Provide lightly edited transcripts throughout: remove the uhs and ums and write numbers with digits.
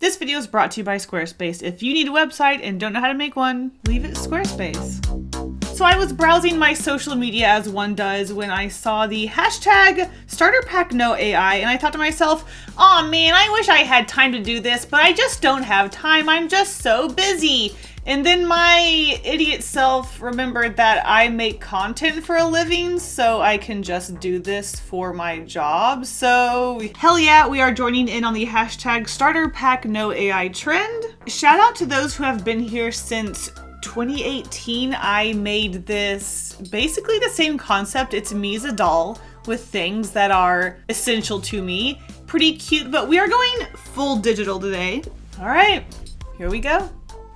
This video is brought to you by Squarespace. If you need a website and don't know how to make one, leave it to Squarespace. So I was browsing my social media as one does when I saw the hashtag starter pack no AI, and I thought to myself, oh man, I wish I had time to do this, but I just don't have time. I'm just so busy. And then my idiot self remembered that I make content for a living, so I can just do this for my job. So hell yeah, we are joining in on the hashtag starter pack no AI trend. Shout out to those who have been here since 2018. I made this basically the same concept. It's me as a doll with things that are essential to me. Pretty cute, but we are going full digital today. All right, here we go.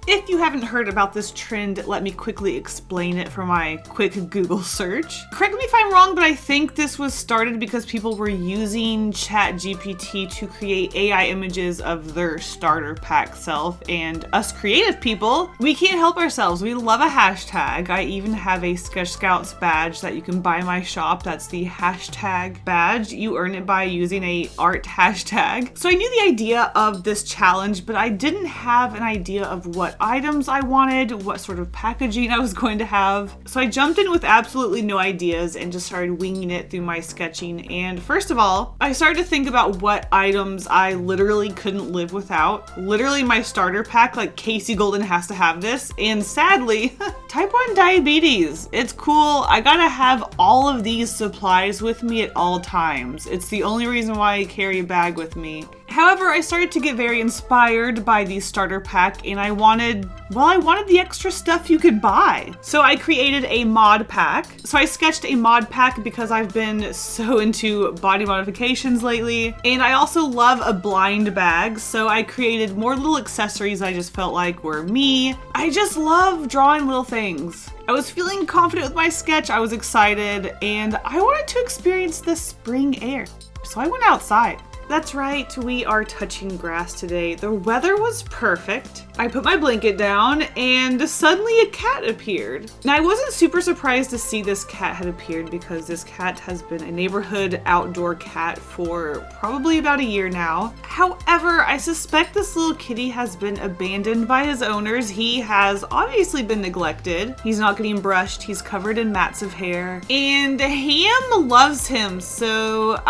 If you haven't heard about this trend, let me quickly explain it from my quick Google search. Correct me if I'm wrong, but I think this was started because people were using ChatGPT to create AI images of their starter pack self, and us creative people, we can't help ourselves. We love a hashtag. I even have a Sketch Scouts badge that you can buy in my shop. That's the hashtag badge. You earn it by using a art hashtag. So I knew the idea of this challenge, but I didn't have an idea of what items I wanted, what sort of packaging I was going to have. So I jumped in with absolutely no ideas and just started winging it through my sketching. And first of all, I started to think about what items I literally couldn't live without. Literally my starter pack, like Casey Golden has to have this. And sadly, type 1 diabetes. It's cool. I gotta have all of these supplies with me at all times. It's the only reason why I carry a bag with me. However, I started to get very inspired by the starter pack, and I wanted the extra stuff you could buy. So I created a mod pack. So I sketched a mod pack because I've been so into body modifications lately. And I also love a blind bag. So I created more little accessories I just felt like were me. I just love drawing little things. I was feeling confident with my sketch. I was excited, and I wanted to experience the spring air. So I went outside. That's right, we are touching grass today. The weather was perfect. I put my blanket down and suddenly a cat appeared. Now I wasn't super surprised to see this cat had appeared because this cat has been a neighborhood outdoor cat for probably about a year now. However, I suspect this little kitty has been abandoned by his owners. He has obviously been neglected. He's not getting brushed. He's covered in mats of hair. And Ham loves him, so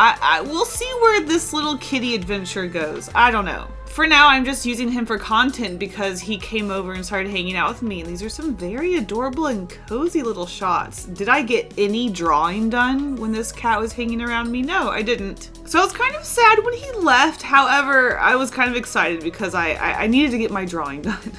we'll see where this little kitty adventure goes. I don't know. For now, I'm just using him for content because he came over and started hanging out with me. And these are some very adorable and cozy little shots. Did I get any drawing done when this cat was hanging around me? No, I didn't. So I was kind of sad when he left. However, I was kind of excited because I needed to get my drawing done.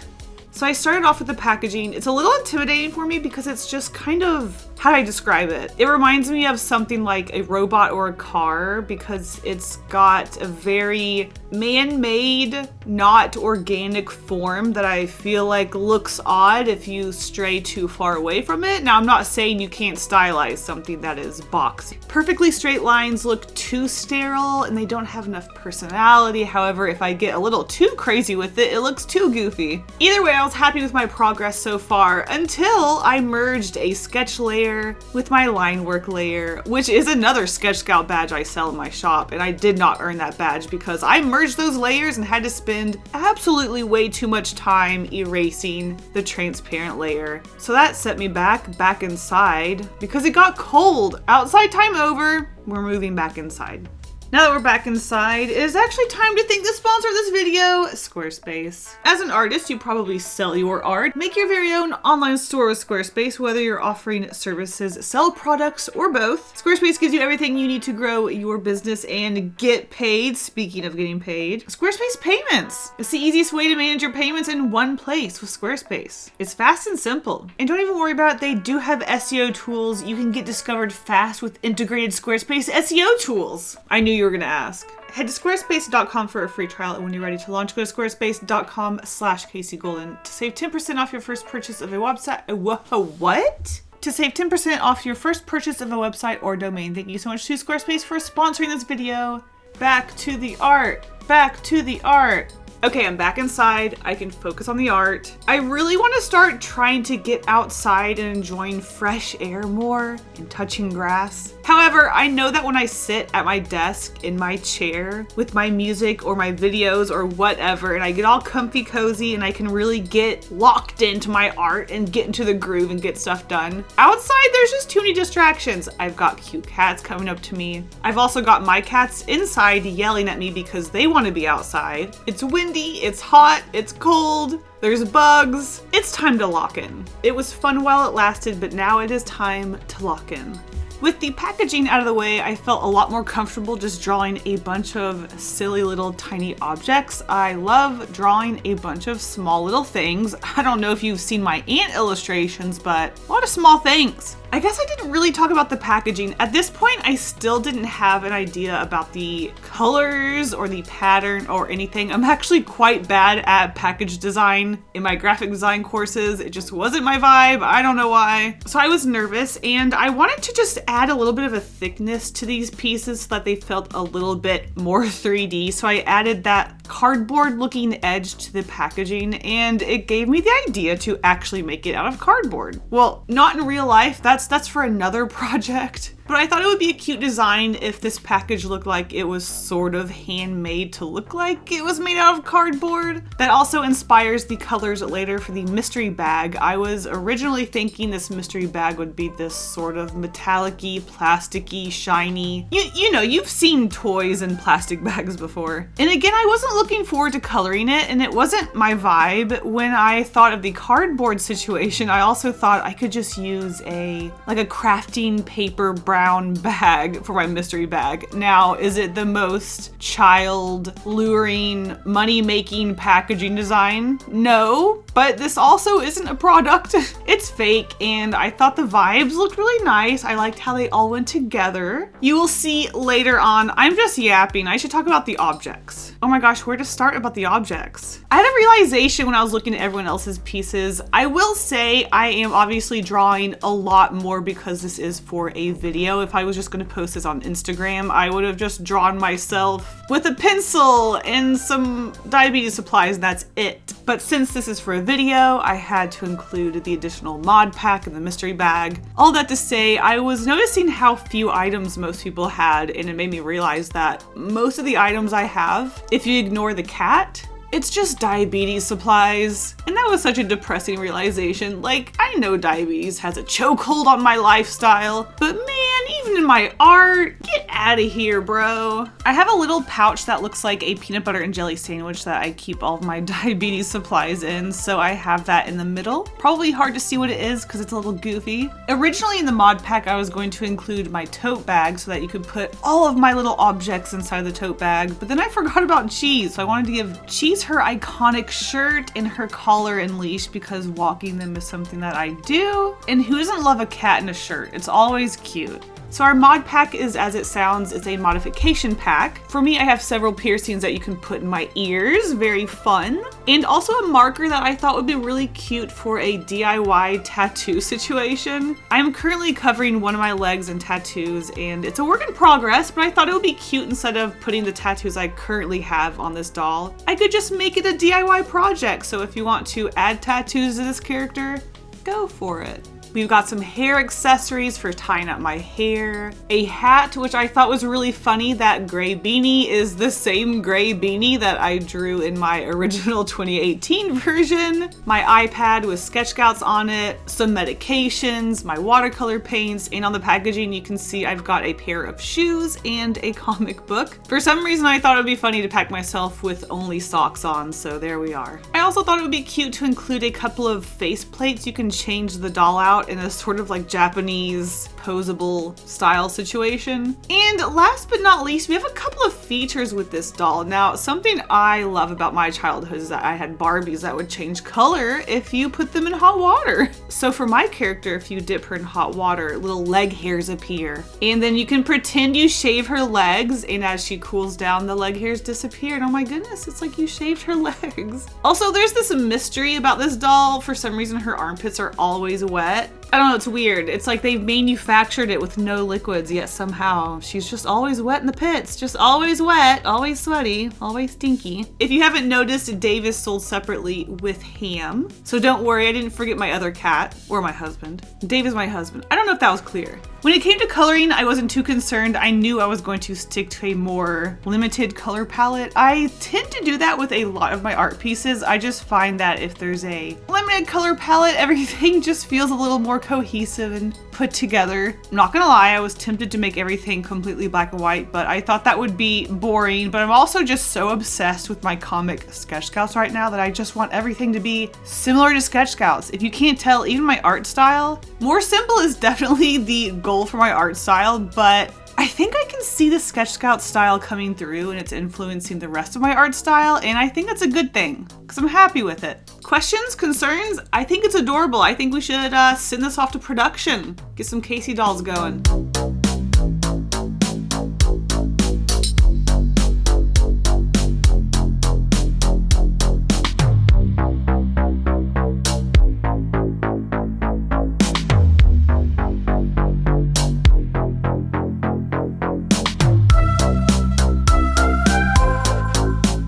So I started off with the packaging. It's a little intimidating for me because it's just kind of, how do I describe it? It reminds me of something like a robot or a car because it's got a very man-made, not organic form that I feel like looks odd if you stray too far away from it. Now, I'm not saying you can't stylize something that is boxy. Perfectly straight lines look too sterile and they don't have enough personality. However, if I get a little too crazy with it, it looks too goofy. Either way, I was happy with my progress so far until I merged a sketch layer with my line work layer, which is another Sketch Scout badge I sell in my shop, and I did not earn that badge because I merged those layers and had to spend absolutely way too much time erasing the transparent layer. So that set me back inside because it got cold. Outside time over, we're moving back inside. Now that we're back inside, it is actually time to thank the sponsor of this video, Squarespace. As an artist, you probably sell your art. Make your very own online store with Squarespace, whether you're offering services, sell products, or both. Squarespace gives you everything you need to grow your business and get paid. Speaking of getting paid, Squarespace Payments. It's the easiest way to manage your payments in one place with Squarespace. It's fast and simple. And don't even worry about it, they do have SEO tools. You can get discovered fast with integrated Squarespace SEO tools. I knew you were gonna ask. Head to squarespace.com for a free trial, and when you're ready to launch, go to squarespace.com/CaseyGolden to save 10% off your first purchase of a website. What? To save 10% off your first purchase of a website or domain. Thank you so much to Squarespace for sponsoring this video. Back to the art. Back to the art. Okay, I'm back inside. I can focus on the art. I really want to start trying to get outside and enjoying fresh air more and touching grass. However, I know that when I sit at my desk in my chair with my music or my videos or whatever, and I get all comfy cozy and I can really get locked into my art and get into the groove and get stuff done. Outside, there's just too many distractions. I've got cute cats coming up to me. I've also got my cats inside yelling at me because they want to be outside. It's windy, it's hot, it's cold. There's bugs. It's time to lock in. It was fun while it lasted, but now it is time to lock in. With the packaging out of the way, I felt a lot more comfortable just drawing a bunch of silly little tiny objects. I love drawing a bunch of small little things. I don't know if you've seen my ant illustrations, but a lot of small things. I guess I didn't really talk about the packaging. At this point, I still didn't have an idea about the colors or the pattern or anything. I'm actually quite bad at package design in my graphic design courses. It just wasn't my vibe. I don't know why. So I was nervous and I wanted to just add a little bit of a thickness to these pieces so that they felt a little bit more 3D. So I added that cardboard looking edge to the packaging and it gave me the idea to actually make it out of cardboard. Well, not in real life. That's for another project. But I thought it would be a cute design if this package looked like it was sort of handmade to look like it was made out of cardboard. That also inspires the colors later for the mystery bag. I was originally thinking this mystery bag would be this sort of metallic-y, plasticky, shiny. You know, you've seen toys in plastic bags before. And again, I wasn't looking forward to coloring it and it wasn't my vibe. When I thought of the cardboard situation, I also thought I could just use a crafting paper brown bag for my mystery bag. Now, is it the most child luring, money-making packaging design? No, but this also isn't a product. It's fake, and I thought the vibes looked really nice. I liked how they all went together. You will see later on, I'm just yapping. I should talk about the objects. Oh my gosh, where to start about the objects? I had a realization when I was looking at everyone else's pieces. I will say I am obviously drawing a lot more because this is for a video. If I was just going to post this on Instagram, I would have just drawn myself with a pencil and some diabetes supplies and that's it. But since this is for a video, I had to include the additional mod pack and the mystery bag. All that to say, I was noticing how few items most people had, and it made me realize that most of the items I have, if you ignore the cat, it's just diabetes supplies. And that was such a depressing realization. Like, I know diabetes has a chokehold on my lifestyle, but man, even in my art, get out of here, bro. I have a little pouch that looks like a peanut butter and jelly sandwich that I keep all of my diabetes supplies in, so I have that in the middle. Probably hard to see what it is because it's a little goofy. Originally in the mod pack, I was going to include my tote bag so that you could put all of my little objects inside the tote bag, but then I forgot about Cheese, so I wanted to give Cheese her iconic shirt and her collar and leash because walking them is something that I do. And who doesn't love a cat in a shirt? It's always cute. So our mod pack is as it sounds, it's a modification pack. For me, I have several piercings that you can put in my ears, very fun. And also a marker that I thought would be really cute for a DIY tattoo situation. I'm currently covering one of my legs in tattoos and it's a work in progress, but I thought it would be cute instead of putting the tattoos I currently have on this doll. I could just make it a DIY project. So if you want to add tattoos to this character, go for it. We've got some hair accessories for tying up my hair, a hat, which I thought was really funny. That gray beanie is the same gray beanie that I drew in my original 2018 version, my iPad with sketch scouts on it, some medications, my watercolor paints, and on the packaging you can see I've got a pair of shoes and a comic book. For some reason I thought it would be funny to pack myself with only socks on, so there we are. I also thought it would be cute to include a couple of face plates. You can change the doll out in a sort of like Japanese posable style situation. And last but not least, we have a couple of features with this doll. Now, something I love about my childhood is that I had Barbies that would change color if you put them in hot water. So for my character, if you dip her in hot water, little leg hairs appear. And then you can pretend you shave her legs, and as she cools down, the leg hairs disappear. And oh my goodness, it's like you shaved her legs. Also, there's this mystery about this doll. For some reason, her armpits are always wet. I don't know, it's weird. It's like they've manufactured it with no liquids, yet somehow she's just always wet in the pits. Just always wet, always sweaty, always stinky. If you haven't noticed, Dave is sold separately with Ham. So don't worry, I didn't forget my other cat, or my husband. Dave is my husband. I don't know if that was clear. When it came to coloring, I wasn't too concerned. I knew I was going to stick to a more limited color palette. I tend to do that with a lot of my art pieces. I just find that if there's a limited color palette, everything just feels a little more cohesive and put together. I'm not gonna lie, I was tempted to make everything completely black and white, but I thought that would be boring. But I'm also just so obsessed with my comic Sketch Scouts right now that I just want everything to be similar to Sketch Scouts. If you can't tell, even my art style, more simple is definitely the goal for my art style, but I think I can see the Sketch Scout style coming through and it's influencing the rest of my art style, and I think that's a good thing because I'm happy with it. Questions, concerns? I think it's adorable. I think we should send this off to production. Get some Casey dolls going.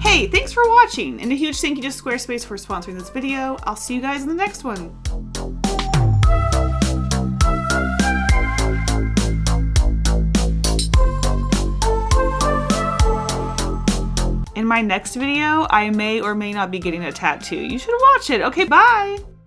Hey, thanks for watching, and a huge thank you to Squarespace for sponsoring this video. I'll see you guys in the next one. In my next video, I may or may not be getting a tattoo. You should watch it. Okay, bye!